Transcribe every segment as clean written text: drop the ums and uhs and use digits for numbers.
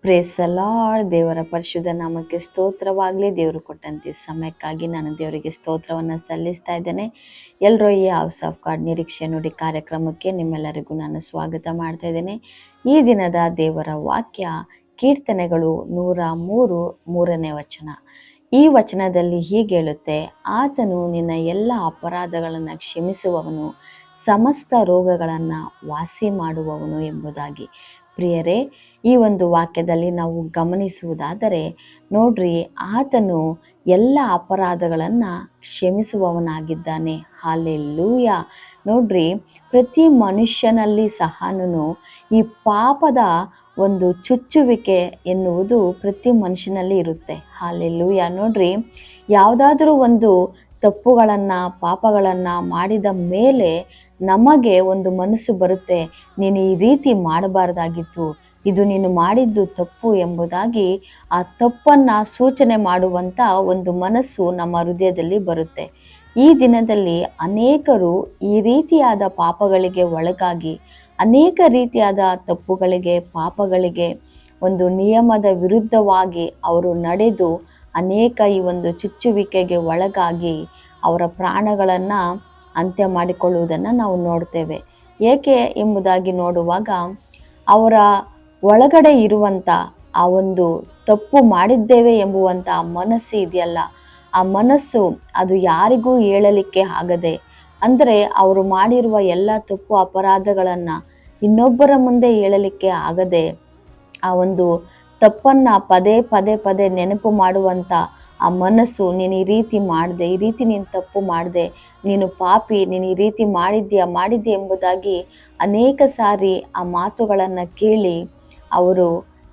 Praise the lord. ದೇವರ ಪರಿಶುದ್ಧ ನಾಮಕ್ಕೆ ಸ್ತೋತ್ರವಾಗಲಿ. ದೇವರು ಕೊಟ್ಟಂತೆ ಸಮಯಕ್ಕಾಗಿ ನಾನು ದೇವರಿಗೆ ಸ್ತೋತ್ರವನ್ನು ಸಲ್ಲಿಸ್ತಾ ಇದ್ದೇನೆ. ಎಲ್ಲರೂ ಈ ಹೌಸ್ ಆಫ್ ಗಾಡ್ ನಿರೀಕ್ಷೆ ನುಡಿ ಕಾರ್ಯಕ್ರಮಕ್ಕೆ ನಿಮ್ಮೆಲ್ಲರಿಗೂ ನಾನು ಸ್ವಾಗತ ಮಾಡ್ತಾ ಇದ್ದೇನೆ. ಈ ದಿನದ ದೇವರ ವಾಕ್ಯ ಕೀರ್ತನೆಗಳು 103 3ನೇ ವಚನ. ಈ ವಚನದಲ್ಲಿ ಹೀಗೆ ಹೇಳುತ್ತೆ, ಆತನು ನಿನ್ನ ಎಲ್ಲ ಅಪರಾಧಗಳನ್ನು ಕ್ಷಮಿಸುವವನು, ಸಮಸ್ತ ರೋಗಗಳನ್ನು ವಾಸಿ ಮಾಡುವವನು ಎಂಬುದಾಗಿ. ಪ್ರಿಯರೇ, ಈ ಒಂದು ವಾಕ್ಯದಲ್ಲಿ ನಾವು ಗಮನಿಸುವುದಾದರೆ ನೋಡ್ರಿ, ಆತನು ಎಲ್ಲ ಅಪರಾಧಗಳನ್ನು ಕ್ಷಮಿಸುವವನಾಗಿದ್ದಾನೆ. ಹಲ್ಲೆಲೂಯಾ. ನೋಡ್ರಿ, ಪ್ರತಿ ಮನುಷ್ಯನಲ್ಲಿ ಸಹನು ಈ ಪಾಪದ ಒಂದು ಚುಚ್ಚುವಿಕೆ ಎನ್ನುವುದು ಪ್ರತಿ ಮನುಷ್ಯನಲ್ಲಿ ಇರುತ್ತೆ. ಹಲ್ಲೆಲೂಯಾ. ನೋಡ್ರಿ, ಯಾವುದಾದ್ರೂ ಒಂದು ತಪ್ಪುಗಳನ್ನು ಪಾಪಗಳನ್ನು ಮಾಡಿದ ಮೇಲೆ ನಮಗೆ ಒಂದು ಮನಸ್ಸು ಬರುತ್ತೆ, ನೀನು ಈ ರೀತಿ ಮಾಡಬಾರ್ದಾಗಿತ್ತು, ಇದು ನೀನು ಮಾಡಿದ್ದು ತಪ್ಪು ಎಂಬುದಾಗಿ ಆ ತಪ್ಪನ್ನು ಸೂಚನೆ ಮಾಡುವಂಥ ಒಂದು ಮನಸ್ಸು ನಮ್ಮ ಹೃದಯದಲ್ಲಿ ಬರುತ್ತೆ. ಈ ದಿನದಲ್ಲಿ ಅನೇಕರು ಈ ರೀತಿಯಾದ ಪಾಪಗಳಿಗೆ ಒಳಗಾಗಿ, ಅನೇಕ ರೀತಿಯಾದ ತಪ್ಪುಗಳಿಗೆ ಪಾಪಗಳಿಗೆ ಒಂದು ನಿಯಮದ ವಿರುದ್ಧವಾಗಿ ಅವರು ನಡೆದು ಅನೇಕ ಈ ಒಂದು ಚುಚ್ಚುವಿಕೆಗೆ ಒಳಗಾಗಿ ಅವರ ಪ್ರಾಣಗಳನ್ನು ಅಂತ್ಯ ಮಾಡಿಕೊಳ್ಳುವುದನ್ನು ನಾವು ನೋಡ್ತೇವೆ. ಏಕೆ ಎಂಬುದಾಗಿ ನೋಡುವಾಗ, ಅವರ ಒಳಗಡೆ ಇರುವಂಥ ಆ ಒಂದು ತಪ್ಪು ಮಾಡಿದ್ದೇವೆ ಎಂಬುವಂಥ ಮನಸ್ಸು ಇದೆಯಲ್ಲ, ಆ ಮನಸ್ಸು ಅದು ಯಾರಿಗೂ ಹೇಳಲಿಕ್ಕೆ ಆಗದೆ, ಅಂದರೆ ಅವರು ಮಾಡಿರುವ ಎಲ್ಲ ತಪ್ಪು ಅಪರಾಧಗಳನ್ನು ಇನ್ನೊಬ್ಬರ ಮುಂದೆ ಹೇಳಲಿಕ್ಕೆ ಆಗದೆ, ಆ ಒಂದು ತಪ್ಪನ್ನು ಪದೇ ಪದೇ ಪದೇ ನೆನಪು ಮಾಡುವಂಥ ಆ ಮನಸ್ಸು, ನೀನು ಈ ರೀತಿ ಮಾಡಿದೆ, ಈ ರೀತಿ ನೀನು ತಪ್ಪು ಮಾಡಿದೆ, ನೀನು ಪಾಪಿ, ನೀನು ಈ ರೀತಿ ಮಾಡಿದ್ದೆ ಎಂಬುದಾಗಿ ಅನೇಕ ಸಾರಿ ಆ ಮಾತುಗಳನ್ನು ಕೇಳಿ ಅವರು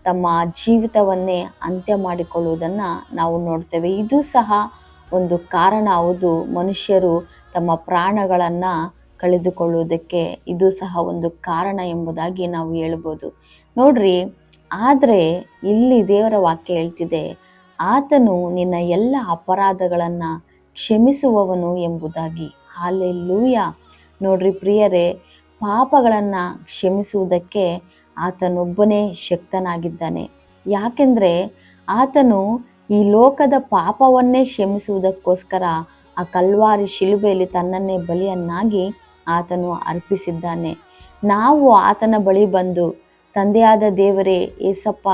ತಮ್ಮ ಜೀವಿತವನ್ನೇ ಅಂತ್ಯ ಮಾಡಿಕೊಳ್ಳುವುದನ್ನು ನಾವು ನೋಡ್ತೇವೆ. ಇದು ಸಹ ಒಂದು ಕಾರಣ ಹೌದು, ಮನುಷ್ಯರು ತಮ್ಮ ಪ್ರಾಣಗಳನ್ನು ಕಳೆದುಕೊಳ್ಳುವುದಕ್ಕೆ ಇದು ಸಹ ಒಂದು ಕಾರಣ ಎಂಬುದಾಗಿ ನಾವು ಹೇಳ್ಬೋದು. ನೋಡ್ರಿ, ಆದರೆ ಇಲ್ಲಿ ದೇವರ ವಾಕ್ಯ ಹೇಳ್ತಿದೆ, ಆತನು ನಿನ್ನ ಎಲ್ಲ ಅಪರಾಧಗಳನ್ನು ಕ್ಷಮಿಸುವವನು ಎಂಬುದಾಗಿ. ಹಲ್ಲೆಲೂಯಾ. ನೋಡ್ರಿ ಪ್ರಿಯರೇ, ಪಾಪಗಳನ್ನು ಕ್ಷಮಿಸುವುದಕ್ಕೆ ಆತನೊಬ್ಬನೇ ಶಕ್ತನಾಗಿದ್ದಾನೆ. ಯಾಕೆಂದರೆ ಆತನು ಈ ಲೋಕದ ಪಾಪವನ್ನೇ ಕ್ಷಮಿಸುವುದಕ್ಕೋಸ್ಕರ ಆ ಕಲ್ವಾರಿ ಶಿಲುಬೆಯಲ್ಲಿ ತನ್ನನ್ನೇ ಬಲಿಯನ್ನಾಗಿ ಆತನು ಅರ್ಪಿಸಿದ್ದಾನೆ. ನಾವು ಆತನ ಬಳಿ ಬಂದು, ತಂದೆಯಾದ ದೇವರೇ, ಏಸಪ್ಪ,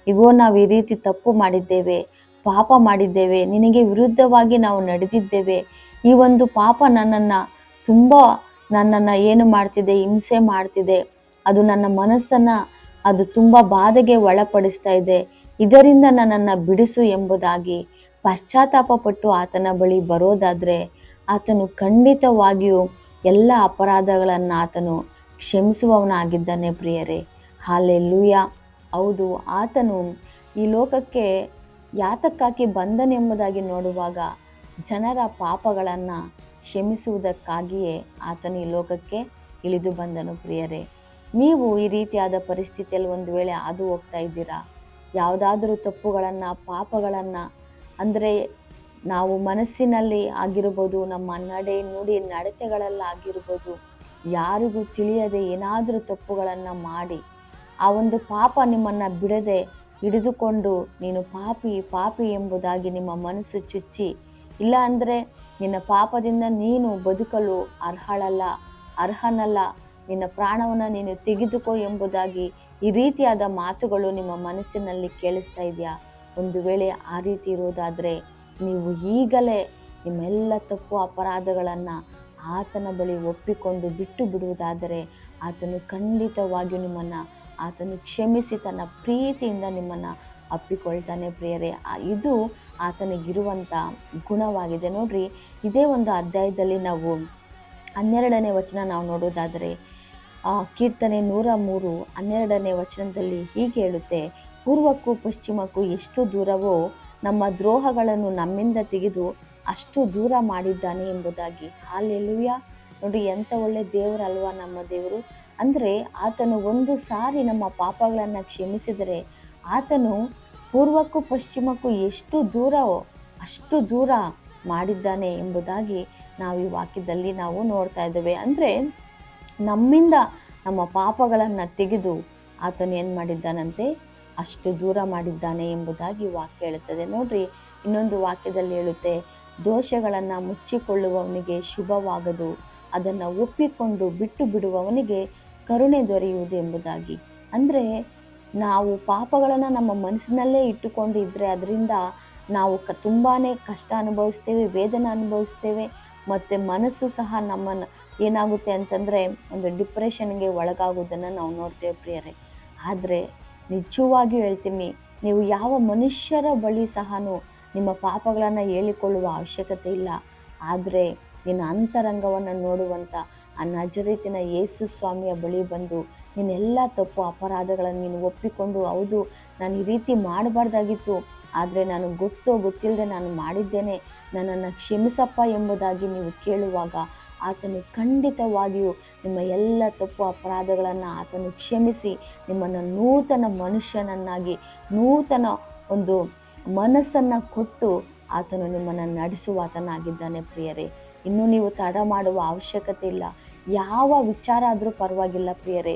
ಇಗೋ ನಾವು ಈ ರೀತಿ ತಪ್ಪು ಮಾಡಿದ್ದೇವೆ, ಪಾಪ ಮಾಡಿದ್ದೇವೆ, ನಿನಗೆ ವಿರುದ್ಧವಾಗಿ ನಾವು ನಡೆದಿದ್ದೇವೆ, ಈ ಒಂದು ಪಾಪ ನನ್ನನ್ನು ಏನು ಮಾಡ್ತಿದೆ, ಹಿಂಸೆ ಮಾಡ್ತಿದೆ, ಅದು ನನ್ನ ಮನಸ್ಸನ್ನು ಅದು ತುಂಬ ಬಾಧೆಗೆ ಒಳಪಡಿಸ್ತಾ ಇದೆ, ಇದರಿಂದ ನನ್ನನ್ನು ಬಿಡಿಸು ಎಂಬುದಾಗಿ ಪಶ್ಚಾತ್ತಾಪಪಟ್ಟು ಆತನ ಬಳಿ ಬರೋದಾದರೆ ಆತನು ಖಂಡಿತವಾಗಿಯೂ ಎಲ್ಲ ಅಪರಾಧಗಳನ್ನು ಆತನು ಕ್ಷಮಿಸುವವನಾಗಿದ್ದಾನೆ. ಪ್ರಿಯರೇ, ಹಲ್ಲೆಲೂಯಾ. ಹೌದು, ಆತನು ಈ ಲೋಕಕ್ಕೆ ಯಾತಕ್ಕಾಗಿ ಬಂದನೆಂಬುದಾಗಿ ನೋಡುವಾಗ ಜನರ ಪಾಪಗಳನ್ನು ಕ್ಷಮಿಸುವುದಕ್ಕಾಗಿಯೇ ಆತನು ಈ ಲೋಕಕ್ಕೆ ಇಳಿದು ಬಂದನು. ಪ್ರಿಯರೇ, ನೀವು ಈ ರೀತಿಯಾದ ಪರಿಸ್ಥಿತಿಯಲ್ಲಿ ಒಂದು ವೇಳೆ ಹಾದು ಹೋಗ್ತಾ ಇದ್ದೀರಾ, ಯಾವುದಾದ್ರೂ ತಪ್ಪುಗಳನ್ನು ಪಾಪಗಳನ್ನು, ಅಂದರೆ ನಾವು ಮನಸ್ಸಿನಲ್ಲಿ ಆಗಿರ್ಬೋದು, ನಮ್ಮ ನಡೆ ನುಡಿ ನಡತೆಗಳಲ್ಲಾಗಿರ್ಬೋದು, ಯಾರಿಗೂ ತಿಳಿಯದೆ ಏನಾದರೂ ತಪ್ಪುಗಳನ್ನು ಮಾಡಿ ಆ ಒಂದು ಪಾಪ ನಿಮ್ಮನ್ನು ಬಿಡದೆ ಹಿಡಿದುಕೊಂಡು ನೀನು ಪಾಪಿ ಎಂಬುದಾಗಿ ನಿಮ್ಮ ಮನಸ್ಸು ಚುಚ್ಚಿ, ಇಲ್ಲ ಅಂದರೆ ನಿನ್ನ ಪಾಪದಿಂದ ನೀನು ಬದುಕಲು ಅರ್ಹನಲ್ಲ, ನಿನ್ನ ಪ್ರಾಣವನ್ನು ನೀನು ತೆಗೆದುಕೋ ಎಂಬುದಾಗಿ ಈ ರೀತಿಯಾದ ಮಾತುಗಳು ನಿಮ್ಮ ಮನಸ್ಸಿನಲ್ಲಿ ಕೇಳಿಸ್ತಾ ಇದೆಯಾ? ಒಂದು ವೇಳೆ ಆ ರೀತಿ ಇರೋದಾದರೆ ನೀವು ಈಗಲೇ ನಿಮ್ಮೆಲ್ಲ ತಪ್ಪು ಅಪರಾಧಗಳನ್ನು ಆತನ ಬಳಿ ಒಪ್ಪಿಕೊಂಡು ಬಿಟ್ಟು ಬಿಡುವುದಾದರೆ ಆತನು ಖಂಡಿತವಾಗಿಯೂ ನಿಮ್ಮನ್ನು ಆತನು ಕ್ಷಮಿಸಿ ತನ್ನ ಪ್ರೀತಿಯಿಂದ ನಿಮ್ಮನ್ನು ಅಪ್ಪಿಕೊಳ್ತಾನೆ. ಪ್ರಿಯರೇ, ಇದು ಆತನಿಗಿರುವಂಥ ಗುಣವಾಗಿದೆ. ನೋಡ್ರಿ, ಇದೇ ಒಂದು ಅಧ್ಯಾಯದಲ್ಲಿ ನಾವು 12ನೇ ವಚನ ನಾವು ನೋಡೋದಾದರೆ, ಕೀರ್ತನೆ 103 12ನೇ ವಚನದಲ್ಲಿ ಹೀಗೆ ಹೇಳುತ್ತೆ, ಪೂರ್ವಕ್ಕೂ ಪಶ್ಚಿಮಕ್ಕೂ ಎಷ್ಟು ದೂರವೋ ನಮ್ಮ ದ್ರೋಹಗಳನ್ನು ನಮ್ಮಿಂದ ತೆಗೆದು ಅಷ್ಟು ದೂರ ಮಾಡಿದ್ದಾನೆ ಎಂಬುದಾಗಿ. ಹಲ್ಲೆಲೂಯಾ. ನೋಡಿ, ಎಂಥ ಒಳ್ಳೆ ದೇವರಲ್ವಾ ನಮ್ಮ ದೇವರು. ಅಂದರೆ ಆತನು ಒಂದು ಸಾರಿ ನಮ್ಮ ಪಾಪಗಳನ್ನು ಕ್ಷಮಿಸಿದರೆ ಆತನು ಪೂರ್ವಕ್ಕೂ ಪಶ್ಚಿಮಕ್ಕೂ ಎಷ್ಟು ದೂರವೋ ಅಷ್ಟು ದೂರ ಮಾಡಿದ್ದಾನೆ ಎಂಬುದಾಗಿ ನಾವು ಈ ವಾಕ್ಯದಲ್ಲಿ ನಾವು ನೋಡ್ತಾ ಇದ್ದೇವೆ. ಅಂದರೆ ನಮ್ಮಿಂದ ನಮ್ಮ ಪಾಪಗಳನ್ನು ತೆಗೆದು ಆತನು ಏನು ಮಾಡಿದ್ದಾನಂತೆ, ಅಷ್ಟು ದೂರ ಮಾಡಿದ್ದಾನೆ ಎಂಬುದಾಗಿ ವಾಕ್ಯ ಹೇಳುತ್ತದೆ. ನೋಡ್ರಿ, ಇನ್ನೊಂದು ವಾಕ್ಯದಲ್ಲಿ ಹೇಳುತ್ತೆ, ದೋಷಗಳನ್ನು ಮುಚ್ಚಿಕೊಳ್ಳುವವನಿಗೆ ಶುಭವಾಗದು, ಅದನ್ನು ಒಪ್ಪಿಕೊಂಡು ಬಿಟ್ಟು ಬಿಡುವವನಿಗೆ ಕರುಣೆ ದೊರೆಯುವುದು ಎಂಬುದಾಗಿ. ಅಂದರೆ ನಾವು ಪಾಪಗಳನ್ನು ನಮ್ಮ ಮನಸ್ಸಿನಲ್ಲೇ ಇಟ್ಟುಕೊಂಡು ಇದ್ದರೆ ಅದರಿಂದ ನಾವು ತುಂಬಾ ಕಷ್ಟ ಅನುಭವಿಸ್ತೇವೆ, ವೇದನೆ ಅನುಭವಿಸ್ತೇವೆ. ಮತ್ತು ಮನಸ್ಸು ಸಹ ನಮ್ಮನ್ನು ಏನಾಗುತ್ತೆ ಅಂತಂದರೆ ಒಂದು ಡಿಪ್ರೆಷನ್ಗೆ ಒಳಗಾಗೋದನ್ನು ನಾವು ನೋಡ್ತೇವೆ ಪ್ರಿಯರೇ. ಆದರೆ ನಿಜವಾಗಿಯೂ ಹೇಳ್ತೀನಿ, ನೀವು ಯಾವ ಮನುಷ್ಯರ ಬಳಿ ಸಹ ನಿಮ್ಮ ಪಾಪಗಳನ್ನು ಹೇಳಿಕೊಳ್ಳುವ ಅವಶ್ಯಕತೆ ಇಲ್ಲ. ಆದರೆ ನಿನ್ನ ಅಂತರಂಗವನ್ನು ನೋಡುವಂಥ ಆ ನಜರೇತಿನ ಯೇಸು ಸ್ವಾಮಿಯ ಬಳಿ ಬಂದು ನಿನ್ನೆಲ್ಲ ತಪ್ಪು ಅಪರಾಧಗಳನ್ನು ನೀನು ಒಪ್ಪಿಕೊಂಡು, ಹೌದು ನಾನು ಈ ರೀತಿ ಮಾಡಬಾರ್ದಾಗಿತ್ತು, ಆದರೆ ನಾನು ಗೊತ್ತಿಲ್ಲದೆ ನಾನು ಮಾಡಿದ್ದೇನೆ, ನನ್ನನ್ನು ಕ್ಷಮಿಸಪ್ಪ ಎಂಬುದಾಗಿ ನೀವು ಕೇಳುವಾಗ ಆತನು ಖಂಡಿತವಾಗಿಯೂ ನಿಮ್ಮ ಎಲ್ಲ ತಪ್ಪು ಅಪರಾಧಗಳನ್ನು ಆತನು ಕ್ಷಮಿಸಿ ನಿಮ್ಮನ್ನು ನೂತನ ಮನುಷ್ಯನನ್ನಾಗಿ, ನೂತನ ಒಂದು ಮನಸ್ಸನ್ನು ಕೊಟ್ಟು ಆತನು ನಿಮ್ಮನ್ನು ನಡೆಸುವಾತನಾಗಿದ್ದಾನೆ ಪ್ರಿಯರೇ. ಇನ್ನೂ ನೀವು ತಡ ಮಾಡುವ ಅವಶ್ಯಕತೆ ಇಲ್ಲ. ಯಾವ ವಿಚಾರ ಆದರೂ ಪರವಾಗಿಲ್ಲ ಪ್ರಿಯರೇ,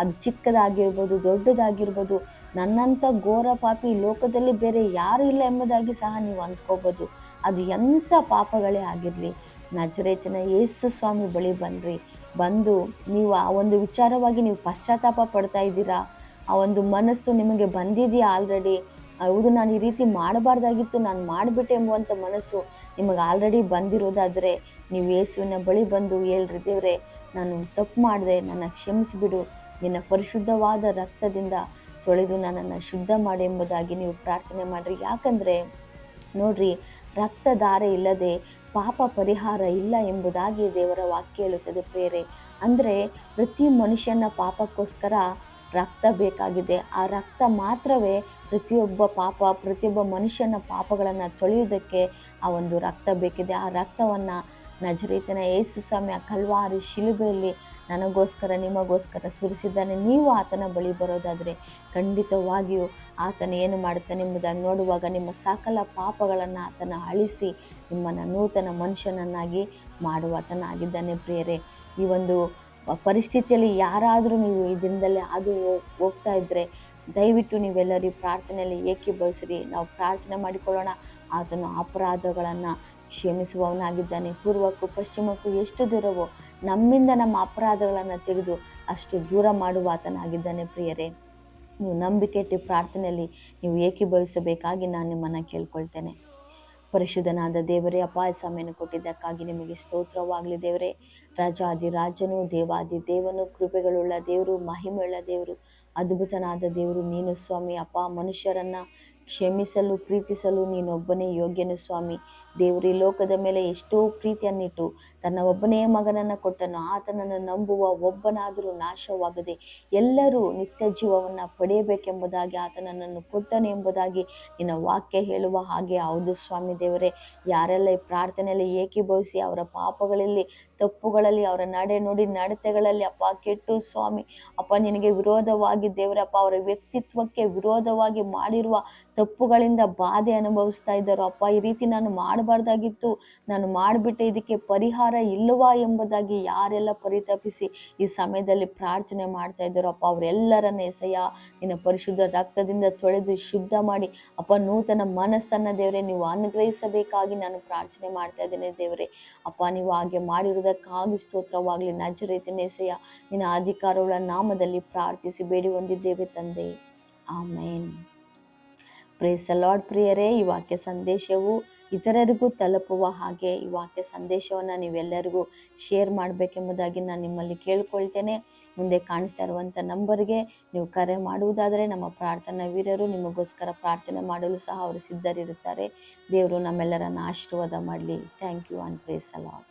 ಅದು ಚಿಕ್ಕದಾಗಿರ್ಬೋದು, ದೊಡ್ಡದಾಗಿರ್ಬೋದು. ನನ್ನಂಥ ಘೋರ ಪಾಪಿ ಲೋಕದಲ್ಲಿ ಬೇರೆ ಯಾರು ಇಲ್ಲ ಎಂಬುದಾಗಿ ಸಹ ನೀವು ಅಂದ್ಕೋಬೋದು. ಅದು ಎಂಥ ಪಾಪಗಳೇ ಆಗಿರಲಿ, ನಜರೇತಿನ ಯೇಸು ಸ್ವಾಮಿ ಬಳಿ ಬಂದು ನೀವು ಆ ಒಂದು ವಿಚಾರವಾಗಿ ನೀವು ಪಶ್ಚಾತ್ತಾಪ ಪಡ್ತಾ ಇದ್ದೀರಾ, ಆ ಒಂದು ಮನಸ್ಸು ನಿಮಗೆ ಬಂದಿದೆಯಾ ಆಲ್ರೆಡಿ, ಹೌದು ನಾನು ಈ ರೀತಿ ಮಾಡಬಾರ್ದಾಗಿತ್ತು, ನಾನು ಮಾಡಿಬಿಟ್ಟೆ ಎಂಬುವಂಥ ಮನಸ್ಸು ನಿಮಗೆ ಆಲ್ರೆಡಿ ಬಂದಿರೋದಾದರೆ ನೀವು ಯೇಸುವಿನ ಬಳಿ ಬಂದು ಹೇಳ್ರಿ, ದೇವರೇ ನಾನು ತಪ್ಪು ಮಾಡಿದೆ, ನನ್ನ ಕ್ಷಮಿಸಿಬಿಡು, ನಿನ್ನ ಪರಿಶುದ್ಧವಾದ ರಕ್ತದಿಂದ ತೊಳೆದು ನನ್ನನ್ನು ಶುದ್ಧ ಮಾಡಿ ಎಂಬುದಾಗಿ ನೀವು ಪ್ರಾರ್ಥನೆ ಮಾಡಿರಿ. ಯಾಕಂದರೆ ನೋಡ್ರಿ, ರಕ್ತಧಾರೆ ಇಲ್ಲದೆ ಪಾಪ ಪರಿಹಾರ ಇಲ್ಲ ಎಂಬುದಾಗಿ ದೇವರ ವಾಕ್ಯ ಹೇಳುತ್ತದೆ ಪ್ರಿಯರೇ. ಅಂದರೆ ಪ್ರತಿ ಮನುಷ್ಯನ ಪಾಪಕ್ಕೋಸ್ಕರ ರಕ್ತ ಬೇಕಾಗಿದೆ. ಆ ರಕ್ತ ಮಾತ್ರವೇ ಪ್ರತಿಯೊಬ್ಬ ಮನುಷ್ಯನ ಪಾಪಗಳನ್ನು ತೊಳೆಯುವುದಕ್ಕೆ ಆ ಒಂದು ರಕ್ತ ಬೇಕಿದೆ. ಆ ರಕ್ತವನ್ನು ನಜರೇತಿನ ಯೇಸು ಸ್ವಾಮಿ ಆ ಕಲ್ವಾರಿ ಶಿಲುಬೆಯಲ್ಲಿ ನನಗೋಸ್ಕರ ನಿಮಗೋಸ್ಕರ ಸುರಿಸಿದ್ದಾನೆ. ನೀವು ಆತನ ಬಳಿ ಬರೋದಾದರೆ ಖಂಡಿತವಾಗಿಯೂ ಆತನ ಏನು ಮಾಡ್ತಾನೆ ಎಂಬುದಾಗಿ ನೋಡುವಾಗ ನಿಮ್ಮ ಸಕಲ ಪಾಪಗಳನ್ನು ಆತನ ಅಳಿಸಿ ನಿಮ್ಮನ್ನು ನೂತನ ಮನುಷ್ಯನನ್ನಾಗಿ ಮಾಡುವಾತನಾಗಿದ್ದಾನೆ ಪ್ರಿಯರೇ. ಈ ಒಂದು ಪರಿಸ್ಥಿತಿಯಲ್ಲಿ ಯಾರಾದರೂ ನೀವು ಈ ದಿನದಲ್ಲಿ ಅದು ಹೋಗ್ತಾ ಇದ್ದರೆ ದಯವಿಟ್ಟು ನೀವೆಲ್ಲರೂ ಪ್ರಾರ್ಥನೆಯಲ್ಲಿ ಏಕೀಭವಿಸಿರಿ. ನಾವು ಪ್ರಾರ್ಥನೆ ಮಾಡಿಕೊಳ್ಳೋಣ. ಆತನು ಅಪರಾಧಗಳನ್ನು ಕ್ಷಮಿಸುವವನಾಗಿದ್ದಾನೆ. ಪೂರ್ವಕ್ಕೂ ಪಶ್ಚಿಮಕ್ಕೂ ಎಷ್ಟು ದೂರವೋ ನಮ್ಮಿಂದ ನಮ್ಮ ಅಪರಾಧಗಳನ್ನು ತೆಗೆದು ಅಷ್ಟು ದೂರ ಮಾಡುವಾತನಾಗಿದ್ದಾನೆ ಪ್ರಿಯರೇ. ನೀವು ನಂಬಿಕೆ ಇಟ್ಟು ಪ್ರಾರ್ಥನೆಯಲ್ಲಿ ನೀವು ಏಕೀಭವಿಸಬೇಕಾಗಿ ನಾನು ನಿಮ್ಮನ್ನು ಕೇಳ್ಕೊಳ್ತೇನೆ. ಪರಿಶುದ್ಧನಾದ ದೇವರೇ, ಅಪಾಯ ಸಮಯವನ್ನು ಕೊಟ್ಟಿದ್ದಕ್ಕಾಗಿ ನಿಮಗೆ ಸ್ತೋತ್ರವಾಗಲಿ ದೇವರೇ. ರಾಜಾದಿರಾಜನು, ದೇವಾದಿ ದೇವನು, ಕೃಪೆಗಳುಳ್ಳ ದೇವರು, ಮಹಿಮೆಯುಳ್ಳ ದೇವರು, ಅದ್ಭುತನಾದ ದೇವರು ನೀನು ಸ್ವಾಮಿ. ಮನುಷ್ಯರನ್ನು ಕ್ಷಮಿಸಲು ಪ್ರೀತಿಸಲು ನೀನೊಬ್ಬನೇ ಯೋಗ್ಯನು ಸ್ವಾಮಿ. ದೇವರು ಈ ಲೋಕದ ಮೇಲೆ ಎಷ್ಟೋ ಪ್ರೀತಿಯನ್ನಿಟ್ಟು ತನ್ನ ಒಬ್ಬನೇ ಮಗನನ್ನು ಕೊಟ್ಟನು. ಆತನನ್ನು ನಂಬುವ ಒಬ್ಬನಾದರೂ ನಾಶವಾಗದೆ ಎಲ್ಲರೂ ನಿತ್ಯ ಜೀವವನ್ನು ಪಡೆಯಬೇಕೆಂಬುದಾಗಿ ಆತನನ್ನು ಕೊಟ್ಟನು ಎಂಬುದಾಗಿ ನಿನ್ನ ವಾಕ್ಯ ಹೇಳುವ ಹಾಗೆ ಹೌದು ಸ್ವಾಮಿ ದೇವರೇ. ಯಾರೆಲ್ಲ ಈ ಪ್ರಾರ್ಥನೆಯಲ್ಲಿ ಏಕೀಭವಿಸಿ ಅವರ ಪಾಪಗಳಲ್ಲಿ, ತಪ್ಪುಗಳಲ್ಲಿ, ಅವರ ನುಡಿ ನಡತೆಗಳಲ್ಲಿ ಕೆಟ್ಟು ಸ್ವಾಮಿ ನಿನಗೆ ವಿರೋಧವಾಗಿ ದೇವರಪ್ಪ, ಅವರ ವ್ಯಕ್ತಿತ್ವಕ್ಕೆ ವಿರೋಧವಾಗಿ ಮಾಡಿರುವ ತಪ್ಪುಗಳಿಂದ ಬಾಧೆ ಅನುಭವಿಸ್ತಾ ಇದ್ದಾರೋ ಈ ರೀತಿ ನಾನು ಮಾಡಬಾರ್ದಾಗಿತ್ತು, ನಾನು ಮಾಡಿಬಿಟ್ಟೆ, ಇದಕ್ಕೆ ಪರಿಹಾರ ಇಲ್ಲವಾ ಎಂಬುದಾಗಿ ಯಾರೆಲ್ಲ ಪರಿತಪಿಸಿ ಈ ಸಮಯದಲ್ಲಿ ಪ್ರಾರ್ಥನೆ ಮಾಡ್ತಾ ಇದ್ದಾರೋ ಅವರೆಲ್ಲರನ್ನ ಎಸೆಯ ನಿನ್ನ ಪರಿಶುದ್ಧ ರಕ್ತದಿಂದ ತೊಳೆದು ಶುದ್ಧ ಮಾಡಿ ನೂತನ ಮನಸ್ಸನ್ನು ದೇವರೇ ನೀವು ಅನುಗ್ರಹಿಸಬೇಕಾಗಿ ನಾನು ಪ್ರಾರ್ಥನೆ ಮಾಡ್ತಾ ಇದ್ದೇನೆ ದೇವರೇ. ನೀವು ಹಾಗೆ ಮಾಡಿರುವುದಕ್ಕಾಗಿ ಸ್ತೋತ್ರವಾಗಲಿ. ನಜರೇತಿನ ಎಸೆಯ ನಿನ್ನ ಅಧಿಕಾರವುಳ್ಳ ನಾಮದಲ್ಲಿ ಪ್ರಾರ್ಥಿಸಿ ಬೇಡಿ ಹೊಂದಿದ್ದೇವೆ ತಂದೆ, ಆಮೇನ್. ಪ್ರೇಸ್ ದ ಲಾರ್ಡ್ ಪ್ರಿಯರೇ. ಈ ವಾಕ್ಯ ಸಂದೇಶವು ಇತರರಿಗೂ ತಲುಪುವ ಹಾಗೆ ಈ ವಾಕ್ಯ ಸಂದೇಶವನ್ನು ನೀವೆಲ್ಲರಿಗೂ ಶೇರ್ ಮಾಡಬೇಕೆಂಬುದಾಗಿ ನಾನು ನಿಮ್ಮಲ್ಲಿ ಕೇಳ್ಕೊಳ್ತೇನೆ. ಮುಂದೆ ಕಾಣಿಸ್ತಾ ಇರುವಂಥ ನಂಬರ್ಗೆ ನೀವು ಕರೆ ಮಾಡುವುದಾದರೆ ನಮ್ಮ ಪ್ರಾರ್ಥನಾ ವೀರರು ನಿಮಗೋಸ್ಕರ ಪ್ರಾರ್ಥನೆ ಮಾಡಲು ಸಹ ಅವರು ಸಿದ್ಧರಿರುತ್ತಾರೆ. ದೇವರು ನಮ್ಮೆಲ್ಲರನ್ನು ಆಶೀರ್ವಾದ ಮಾಡಲಿ. Thank you and praise the lord.